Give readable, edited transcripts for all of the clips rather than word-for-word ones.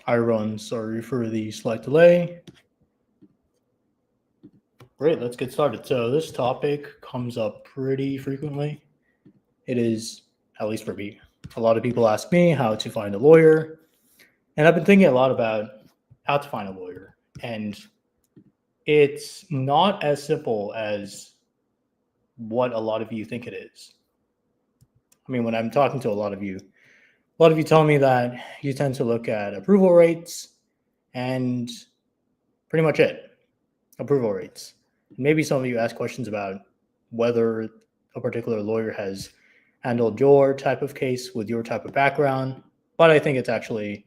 Hi everyone, sorry for the slight delay. Great, let's get started. So this topic comes up pretty frequently. It is, at least for me. A lot of people ask me how to find a lawyer, and I've been thinking a lot about how to find a lawyer. And it's not as simple as what a lot of you think it is. I mean, when I'm talking to a lot of you tell me that you tend to look at approval rates and pretty much it. Approval rates. Maybe some of you ask questions about whether a particular lawyer has handled your type of case with your type of background, but I think it's actually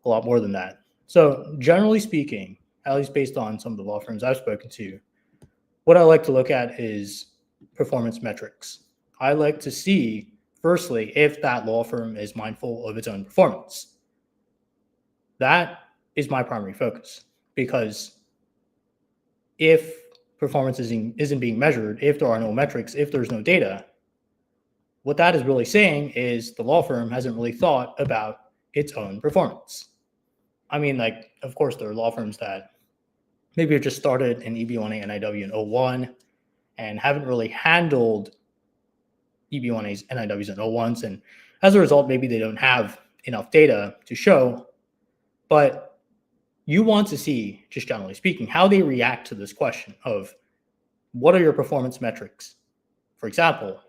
a lot more than that. So generally speaking, at least based on some of the law firms I've spoken to, what I like to look at is performance metrics. I like to see, firstly, if that law firm is mindful of its own performance. That is my primary focus, because if performance isn't being measured, if there are no metrics, if there's no data, what that is really saying is the law firm hasn't really thought about its own performance. I mean, like, of course, there are law firms that maybe have just started in EB-1A, NIW and O-1 and haven't really handled EB-1As, NIWs, and O-1s. And as a result, maybe they don't have enough data to show. But you want to see, just generally speaking, how they react to this question of what are your performance metrics? For example,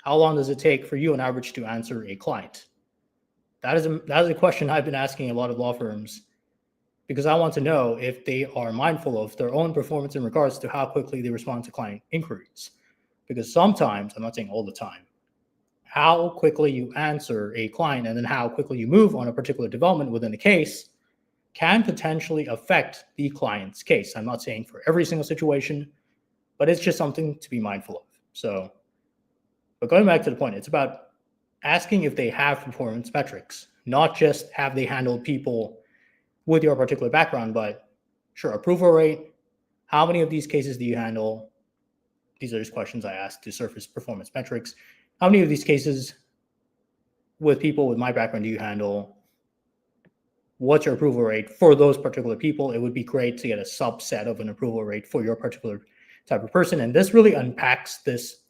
how long does it take for you on average to answer a client? That is a question I've been asking a lot of law firms, because I want to know if they are mindful of their own performance in regards to how quickly they respond to client inquiries. Because sometimes, I'm not saying all the time, how quickly you answer a client and then how quickly you move on a particular development within a case can potentially affect the client's case. I'm not saying for every single situation, but it's just something to be mindful of. So, but going back to the point, it's about asking if they have performance metrics, not just have they handled people with your particular background, but sure, approval rate, how many of these cases do you handle? These are just questions I ask to surface performance metrics. How many of these cases with people with my background do you handle? What's your approval rate for those particular people? It would be great to get a subset of an approval rate for your particular type of person. And this really unpacks this,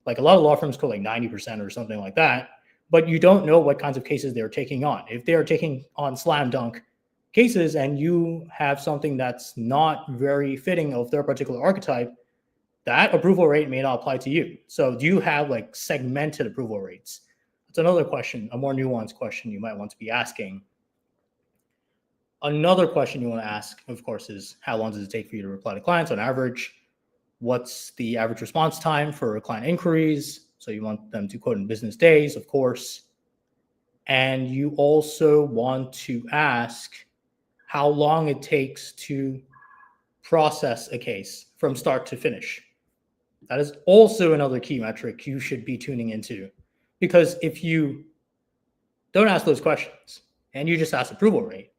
like a lot of law firms call like 90% or something like that, but you don't know what kinds of cases they're taking on. If they're taking on slam dunk cases and you have something that's not very fitting of their particular archetype, that approval rate may not apply to you. So do you have like segmented approval rates? That's another question, a more nuanced question you might want to be asking. Another question you want to ask, of course, is how long does it take for you to reply to clients on average? What's the average response time for client inquiries? So you want them to quote in business days, of course. And you also want to ask how long it takes to process a case from start to finish. That is also another key metric you should be tuning into, because if you don't ask those questions and you just ask approval rate,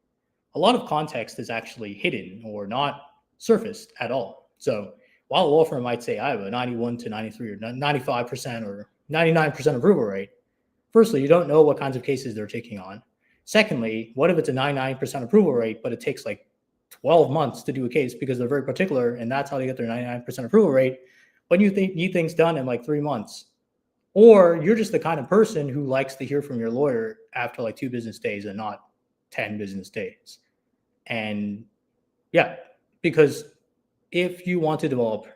a lot of context is actually hidden or not surfaced at all. So while a law firm might say I have a 91 to 93 or 95% or 99% approval rate, firstly, you don't know what kinds of cases they're taking on. Secondly, what if it's a 99% approval rate, but it takes like 12 months to do a case because they're very particular and that's how they get their 99% approval rate, but you need things done in like 3 months? Or you're just the kind of person who likes to hear from your lawyer after like 2 business days and not 10 business days. And yeah, because if you want to develop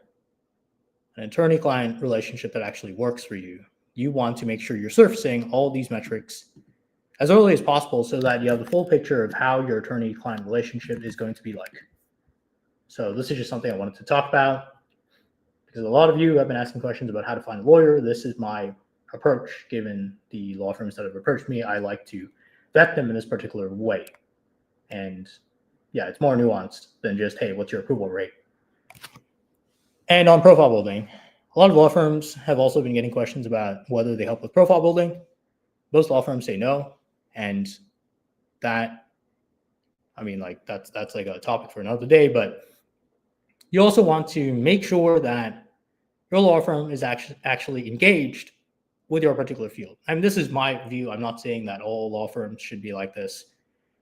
an attorney-client relationship that actually works for you, you want to make sure you're surfacing all these metrics as early as possible so that you have the full picture of how your attorney-client relationship is going to be like. So this is just something I wanted to talk about, because a lot of you have been asking questions about how to find a lawyer. This is my approach. Given the law firms that have approached me, I like to vet them in this particular way. And yeah, it's more nuanced than just, hey, what's your approval rate? And on profile building, a lot of law firms have also been getting questions about whether they help with profile building. Most law firms say no. And that, I mean, like that's like a topic for another day, but you also want to make sure that your law firm is actually engaged with your particular field. I mean, this is my view. I'm not saying that all law firms should be like this.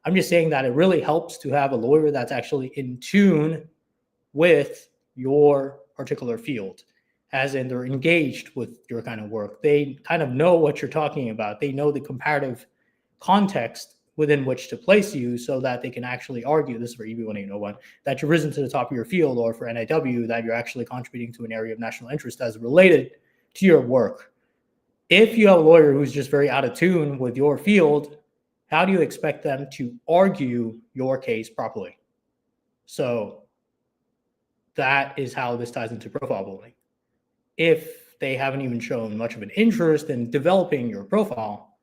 I'm just saying that it really helps to have a lawyer that's actually in tune with your particular field, as in they're engaged with your kind of work. They kind of know what you're talking about. They know the comparative context within which to place you so that they can actually argue, this is for EB-1A and O-1, that you've risen to the top of your field, or for NIW, that you're actually contributing to an area of national interest as related to your work. If you have a lawyer who's just very out of tune with your field, how do you expect them to argue your case properly? So that is how this ties into profile building. If they haven't even shown much of an interest in developing your profile,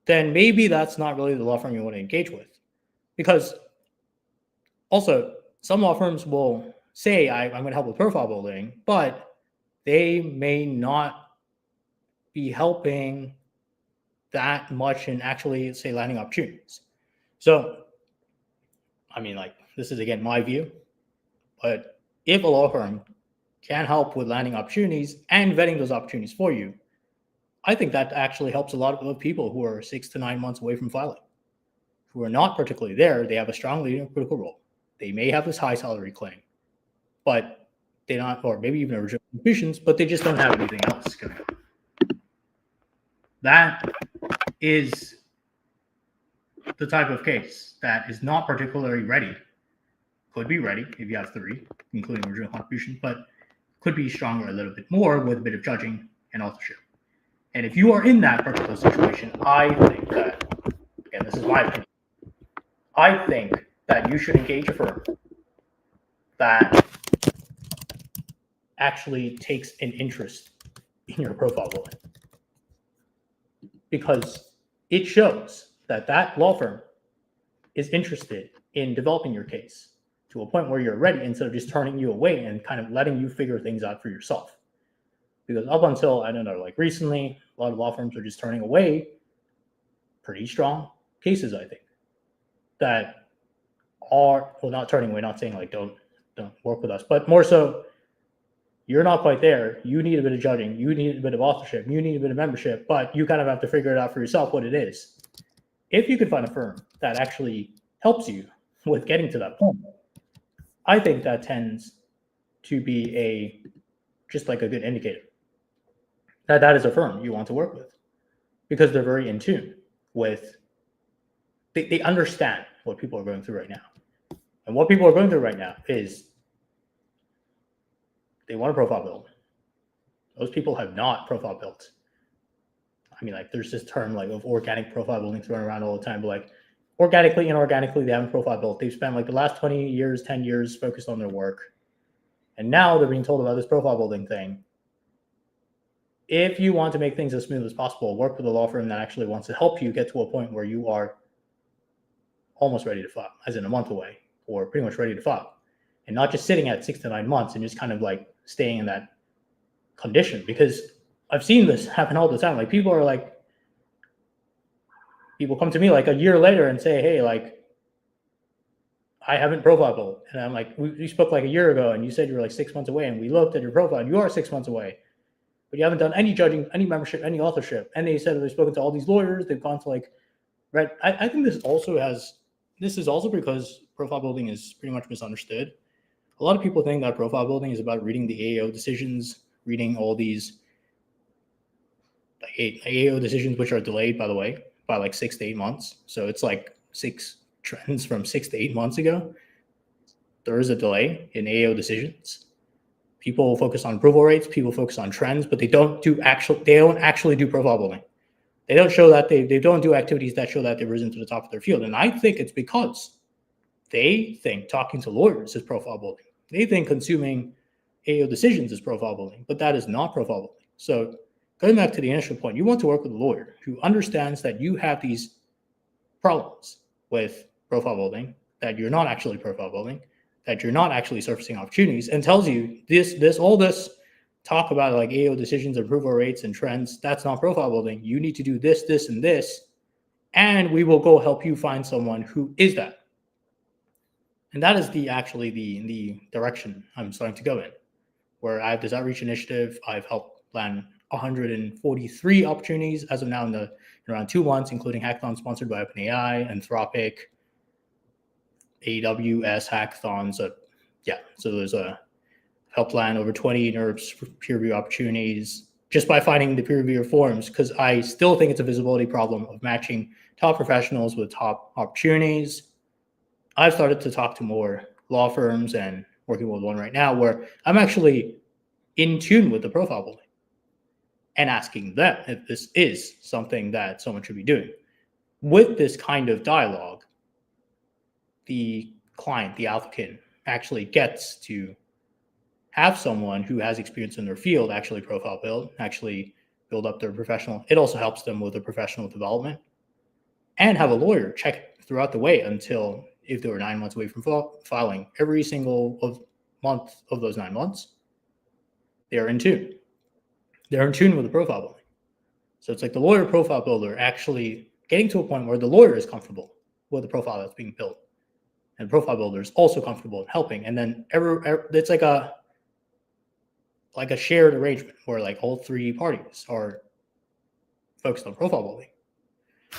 then maybe that's not really the law firm you want to engage with. Because also, some law firms will say, I'm going to help with profile building, but they may not be helping that much in actually, say, landing opportunities. So, I mean, like, this is, again, my view. But if a law firm can help with landing opportunities and vetting those opportunities for you, I think that actually helps a lot of people who are 6 to 9 months away from filing, who are not particularly there. They have a strong leading and critical role. They may have this high salary claim, but they not, or maybe even original contributions, but they just don't have anything else coming up. That is the type of case that is not particularly ready. Could be ready if you have 3, including original contribution, but could be stronger a little bit more with a bit of judging and authorship. And if you are in that particular situation, I think that, again, this is my opinion, I think that you should engage a firm that actually takes an interest in your profile building, because it shows that that law firm is interested in developing your case to a point where you're ready, instead of just turning you away and kind of letting you figure things out for yourself. Because up until, I don't know, like recently, a lot of law firms are just turning away pretty strong cases, I think, that are, well, not turning away, not saying like don't work with us, but more so, you're not quite there. You need a bit of judging. You need a bit of authorship. You need a bit of membership, but you kind of have to figure it out for yourself what it is. If you can find a firm that actually helps you with getting to that point, I think that tends to be just like a good indicator that is a firm you want to work with, because they're very in tune with, they understand what people are going through right now. And what people are going through right now is they want to profile build. Those people have not profile built. I mean, like, there's this term like of organic profile building thrown around all the time, but like organically, inorganically, they haven't profile built. They've spent like the last 20 years, 10 years focused on their work. And now they're being told about this profile building thing. If you want to make things as smooth as possible, work with a law firm that actually wants to help you get to a point where you are almost ready to file, as in a month away, or pretty much ready to file, and not just sitting at 6 to 9 months and just kind of like staying in that condition. Because I've seen this happen all the time. Like, people come to me like a year later and say, hey, like, I haven't profile built. And I'm like, we spoke like a year ago and you said you were like 6 months away, and we looked at your profile and you are 6 months away, but you haven't done any judging, any membership, any authorship. And they said they've spoken to all these lawyers. They've gone to like, right. I think this is also because profile building is pretty much misunderstood. A lot of people think that profile building is about reading the AAO decisions, reading all these AAO decisions, which are delayed, by the way, by like 6 to 8 months. So it's like 6 trends from 6 to 8 months ago. There is a delay in AAO decisions. People focus on approval rates, people focus on trends, but they don't actually do profile building. They don't show that they don't do activities that show that they've risen to the top of their field. And I think it's because they think talking to lawyers is profile building. They think consuming AAO decisions is profile building, but that is not profile building. So going back to the initial point, you want to work with a lawyer who understands that you have these problems with profile building, that you're not actually profile building, that you're not actually surfacing opportunities, and tells you all this talk about like AAO decisions, approval rates, and trends. That's not profile building. You need to do this, this, and this, and we will go help you find someone who is that. And that is the direction I'm starting to go in, where I have this outreach initiative. I've helped land 143 opportunities as of now in in around 2 months, including hackathons sponsored by OpenAI, Anthropic, AWS hackathons. So there's a helped land over 20 NERPs for peer review opportunities just by finding the peer reviewer forums, because I still think it's a visibility problem of matching top professionals with top opportunities. I've started to talk to more law firms and working with one right now where I'm actually in tune with the profile building and asking them if this is something that someone should be doing. With this kind of dialogue, the client, the applicant, actually gets to have someone who has experience in their field actually profile build, actually build up their professional. It also helps them with their professional development, and have a lawyer check it throughout the way until, if they were 9 months away from filing, every single month of those 9 months, they're in tune. They're in tune with the profile building. So it's like the lawyer profile builder actually getting to a point where the lawyer is comfortable with the profile that's being built, and the profile builder is also comfortable in helping. And then it's like a shared arrangement where like all three parties are focused on profile building.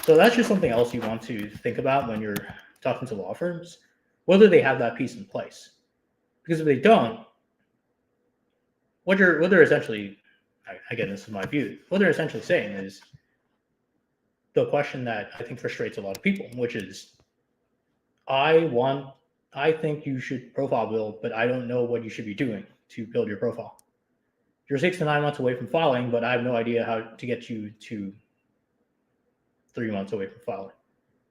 So that's just something else you want to think about when you're talking to law firms, whether they have that piece in place. Because if they don't, what they're essentially, again, this is my view, what they're essentially saying is the question that I think frustrates a lot of people, which is, I think you should profile build, but I don't know what you should be doing to build your profile. You're 6 to 9 months away from filing, but I have no idea how to get you to 3 months away from filing.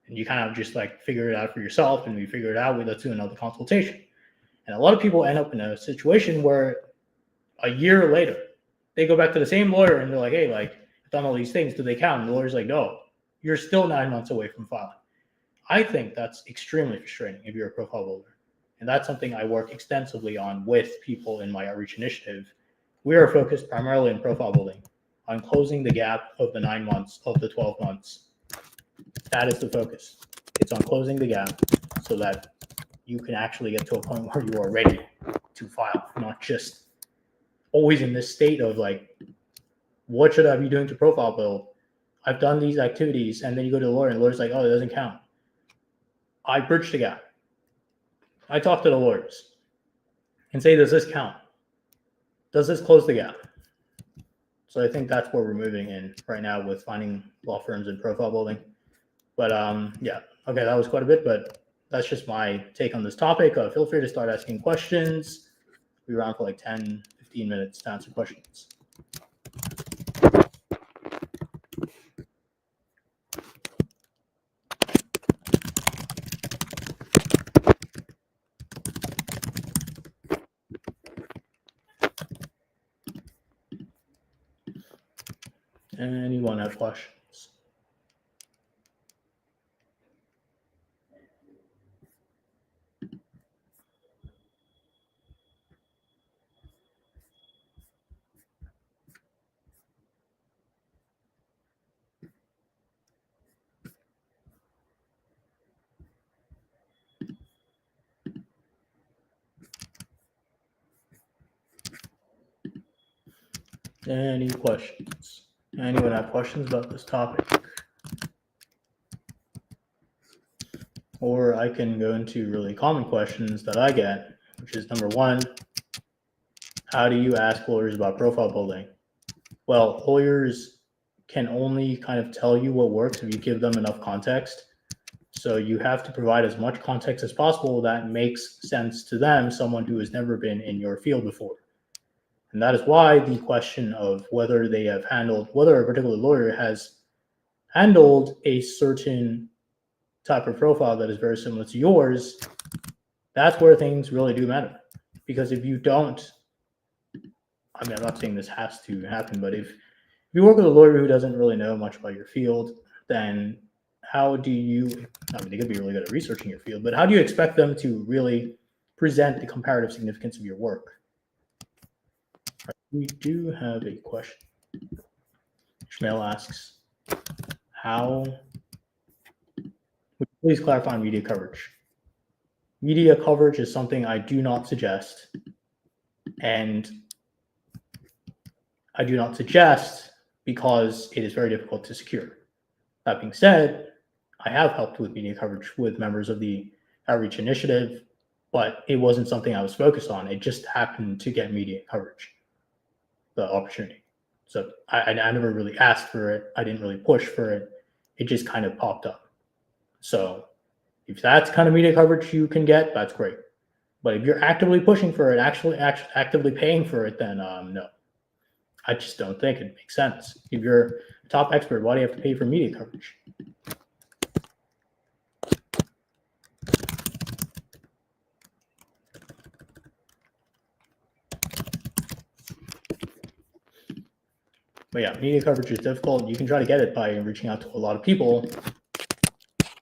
And you kind of just like figure it out for yourself, and we figure it out, let's do another consultation. And a lot of people end up in a situation where a year later, they go back to the same lawyer and they're like, hey, like, I've done all these things, do they count? And the lawyer's like, no, you're still 9 months away from filing. I think that's extremely frustrating if you're a profile builder. And that's something I work extensively on with people in my outreach initiative. We are focused primarily on profile building, on closing the gap of the 9 months, of the 12 months. That is the focus. It's on closing the gap so that you can actually get to a point where you are ready to file, not just always in this state of like, what should I be doing to profile build? I've done these activities, and then you go to the lawyer and the lawyer's like, oh, it doesn't count. I bridge the gap. I talk to the lawyers and say, does this count? Does this close the gap? So I think that's where we're moving in right now with finding law firms and profile building. But yeah, okay, that was quite a bit, but that's just my take on this topic. Feel free to start asking questions. We'll be around for like 10, 15 minutes to answer questions. Anyone have questions? Any questions? Anyone have questions about this topic? Or I can go into really common questions that I get, which is number one, how do you ask lawyers about profile building? Well, lawyers can only kind of tell you what works if you give them enough context. So you have to provide as much context as possible that makes sense to them, someone who has never been in your field before. And that is why the question of whether they have handled, whether a particular lawyer has handled a certain type of profile that is very similar to yours, that's where things really do matter. Because if you don't, I mean, I'm not saying this has to happen, but if you work with a lawyer who doesn't really know much about your field, then how do you, I mean, they could be really good at researching your field, but how do you expect them to really present the comparative significance of your work? We do have a question. Ishmael asks, how, would you please clarify on media coverage? Media coverage is something I do not suggest, and I do not suggest because it is very difficult to secure. That being said, I have helped with media coverage with members of the Outreach Initiative, but it wasn't something I was focused on. It just happened to get media coverage, the opportunity. So I never really asked for it. I didn't really push for it. It just kind of popped up. So if that's kind of media coverage you can get, that's great. But if you're actively pushing for it, actively paying for it, then no. I just don't think it makes sense. If you're a top expert, why do you have to pay for media coverage? But yeah, media coverage is difficult. You can try to get it by reaching out to a lot of people,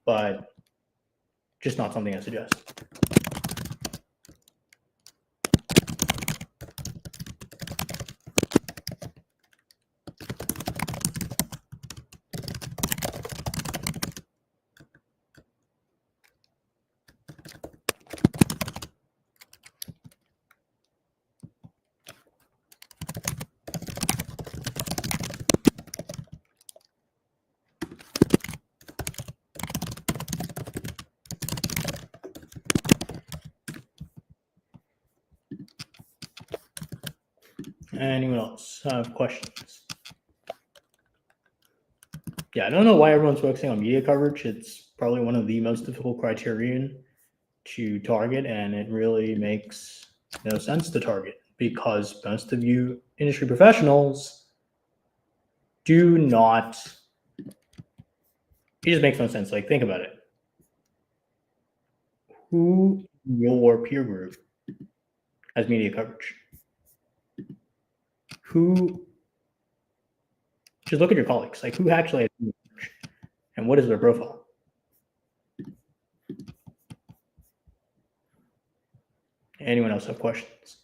but just not something I suggest. Anyone else have questions? Yeah, I don't know why everyone's focusing on media coverage. It's probably one of the most difficult criterion to target, and it really makes no sense to target because most of you industry professionals do not. It just makes no sense. Like, think about it. Who in your peer group has media coverage? Who? Just look at your colleagues. Like, who actually has media coverage, and what is their profile? Anyone else have questions?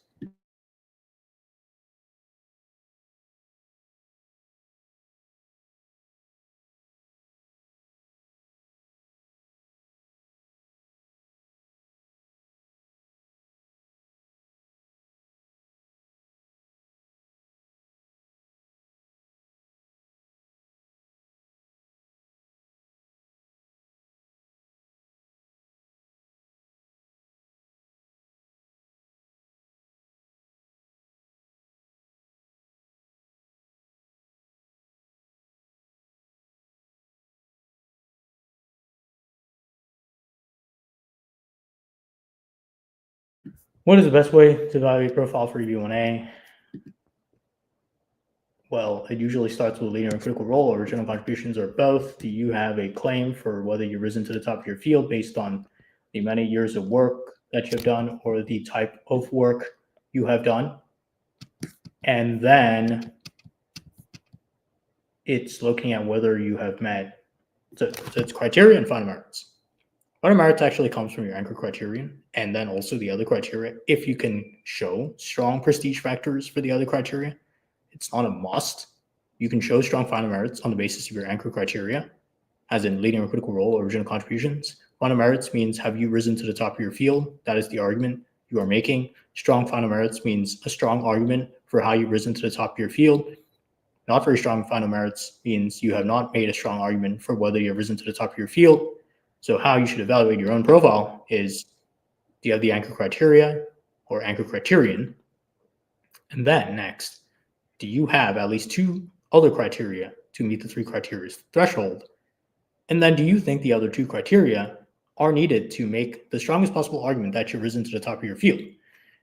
What is the best way to evaluate profile for EB-1A? Well, it usually starts with leader and critical role or original contributions or both. Do you have a claim for whether you've risen to the top of your field based on the many years of work that you have done or the type of work you have done? And then it's looking at whether you have met, so it's criteria and final merits. Final merits actually comes from your anchor criterion, and then also the other criteria. If you can show strong prestige factors for the other criteria, it's not a must. You can show strong final merits on the basis of your anchor criteria, as in leading a critical role or original contributions. Final merits means have you risen to the top of your field? That is the argument you are making. Strong final merits means a strong argument for how you've risen to the top of your field. Not very strong final merits means you have not made a strong argument for whether you've risen to the top of your field. So how you should evaluate your own profile is, do you have the anchor criteria or anchor criterion? And then next, do you have at least two other criteria to meet the three criteria threshold? And then do you think the other two criteria are needed to make the strongest possible argument that you've risen to the top of your field?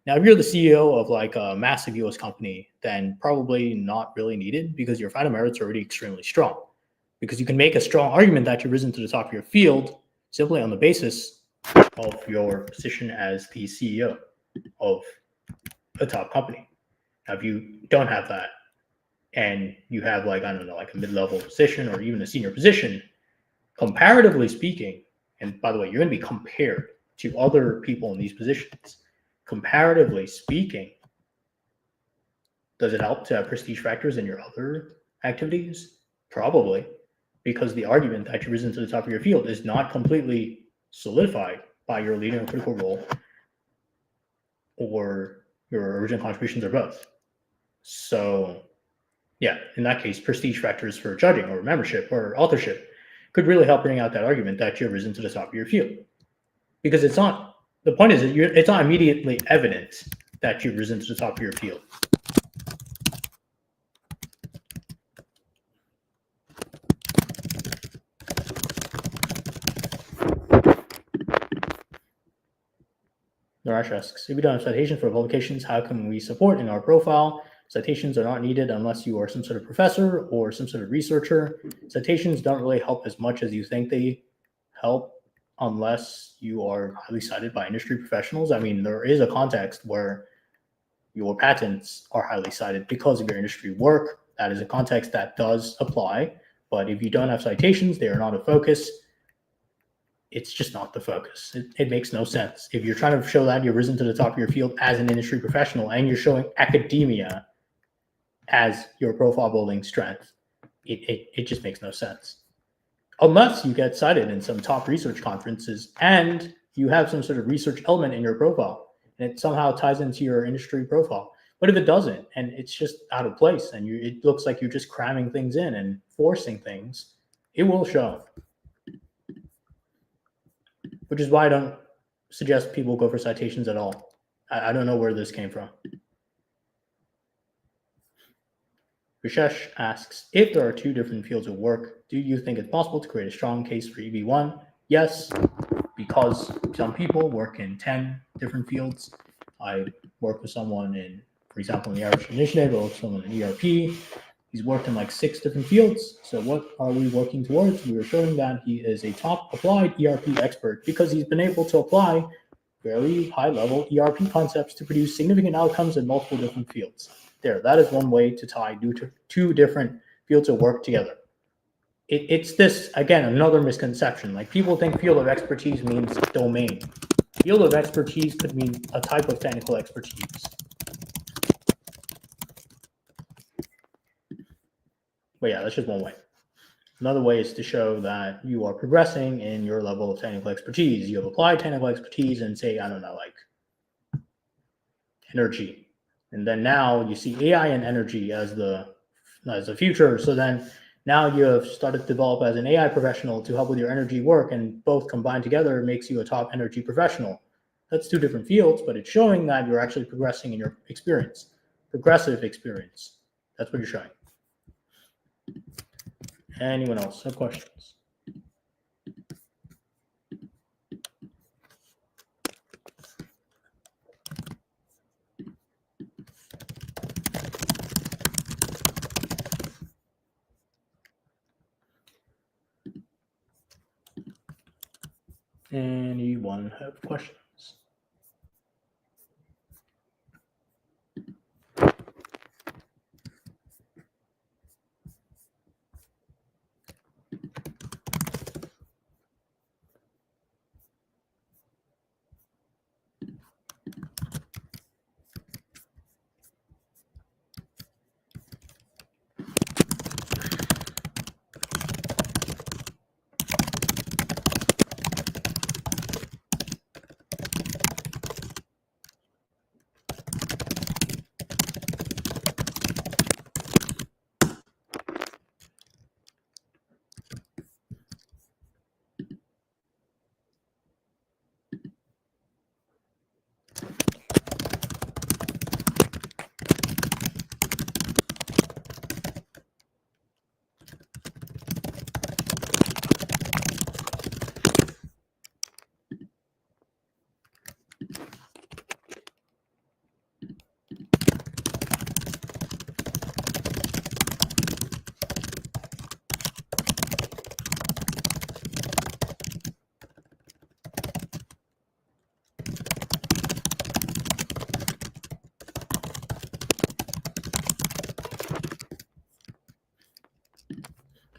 Now, if you're the CEO of like a massive US company, then probably not really needed because your final merits are already extremely strong. Because you can make a strong argument that you've risen to the top of your field simply on the basis of your position as the CEO of a top company. Now, if you don't have that and you have like, I don't know, like a mid-level position or even a senior position, comparatively speaking, and by the way, you're going to be compared to other people in these positions. Comparatively speaking, does it help to have prestige factors in your other activities? Probably, because the argument that you've risen to the top of your field is not completely solidified by your leading or critical role or your original contributions or both. So yeah, in that case, prestige factors for judging or membership or authorship could really help bring out that argument that you've risen to the top of your field. Because it's not, the point is that it's not immediately evident that you've risen to the top of your field. Narash asks, if we don't have citations for publications, how can we support in our profile? Citations are not needed unless you are some sort of professor or some sort of researcher. Citations don't really help as much as you think they help unless you are highly cited by industry professionals. I mean, there is a context where your patents are highly cited because of your industry work. That is a context that does apply. But if you don't have citations, they are not a focus. It's just not the focus. It makes no sense. If you're trying to show that you've risen to the top of your field as an industry professional and you're showing academia as your profile building strength, it just makes no sense. Unless you get cited in some top research conferences and you have some sort of research element in your profile and it somehow ties into your industry profile. But if it doesn't and it's just out of place and it looks like you're just cramming things in and forcing things, it will show. Which is why I don't suggest people go for citations at all. I don't know where this came from. Rishesh asks, if there are two different fields of work, do you think it's possible to create a strong case for EB-1? Yes, because some people work in 10 different fields. I work with someone in, for example, in the Irish Initiative, or someone in ERP. He's worked in like 6 different fields. So what are we working towards? We are showing that he is a top applied ERP expert because he's been able to apply very high-level ERP concepts to produce significant outcomes in multiple different fields. There, that is one way to tie two different fields of work together. It's this, again, another misconception. Like people think field of expertise means domain. Field of expertise could mean a type of technical expertise. But yeah, that's just one way. Another way is to show that you are progressing in your level of technical expertise. You have applied technical expertise and say, I don't know, like energy. And then now you see AI and energy as the future. So then now you have started to develop as an AI professional to help with your energy work, and both combined together makes you a top energy professional. That's 2 different fields, but it's showing that you're actually progressing in your experience, progressive experience. That's what you're showing. Anyone else have questions? Anyone have questions?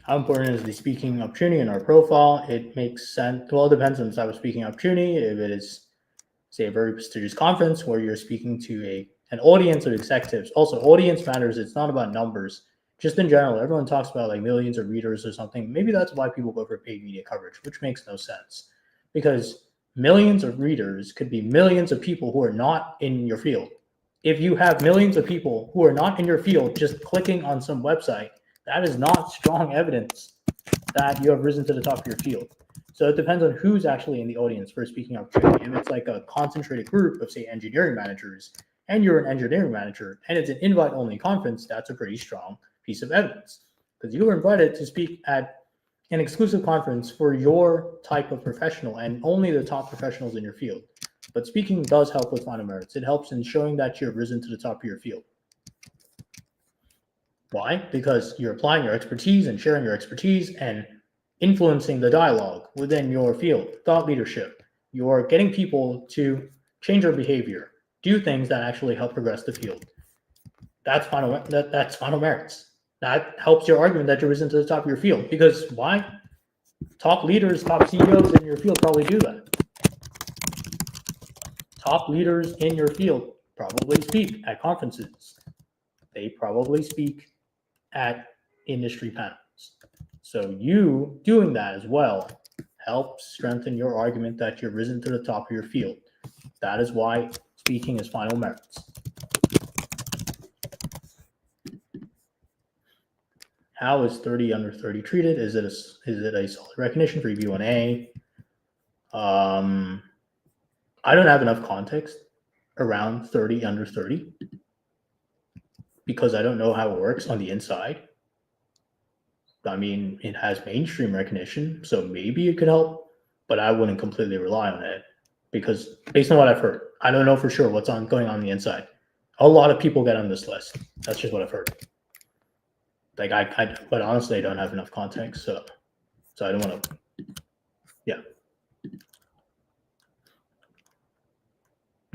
How important is the speaking opportunity in our profile? It makes sense. Well, it depends on the type of speaking opportunity. If it is, say, a very prestigious conference where you're speaking to an audience of executives. Also, audience matters. It's not about numbers. Just in general, everyone talks about like millions of readers or something. Maybe that's why people go for paid media coverage, which makes no sense. Because millions of readers could be millions of people who are not in your field. If you have millions of people who are not in your field just clicking on some website, that is not strong evidence. that you have risen to the top of your field. So it depends on who's actually in the audience for speaking opportunity. If it's like a concentrated group of, say, engineering managers, and you're an engineering manager, and it's an invite-only conference, that's a pretty strong piece of evidence, because you were invited to speak at an exclusive conference for your type of professional and only the top professionals in your field. But speaking does help with final merits. It helps in showing that you've risen to the top of your field. Why? Because you're applying your expertise and sharing your expertise and influencing the dialogue within your field, thought leadership. You're getting people to change their behavior, do things that actually help progress the field. That's final merits. That helps your argument that you're risen to the top of your field. Because why? Top leaders, top CEOs in your field probably do that. Top leaders in your field probably speak at conferences. They probably speak at industry panels. So you doing that as well helps strengthen your argument that you're risen to the top of your field. That is why speaking is final merits. How is 30 under 30 treated? Is it a solid recognition for EB-1A? I don't have enough context around 30 under 30 because I don't know how it works on the inside. I mean, it has mainstream recognition, so maybe it could help, but I wouldn't completely rely on it because based on what I've heard, I don't know for sure what's going on the inside. A lot of people get on this list. That's just what I've heard. Like but honestly, I don't have enough context, so I don't want to. Yeah.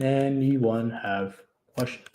Anyone have questions?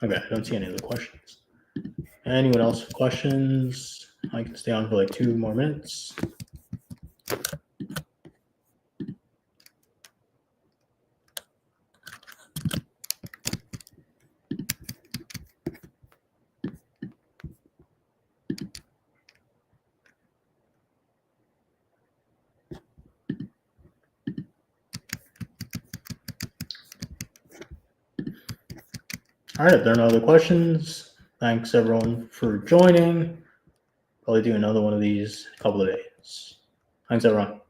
Okay, I don't see any other questions. Anyone else have questions? I can stay on for like 2 more minutes. All right, if there are no other questions, thanks everyone for joining. Probably do another one of these in a couple of days. Thanks everyone.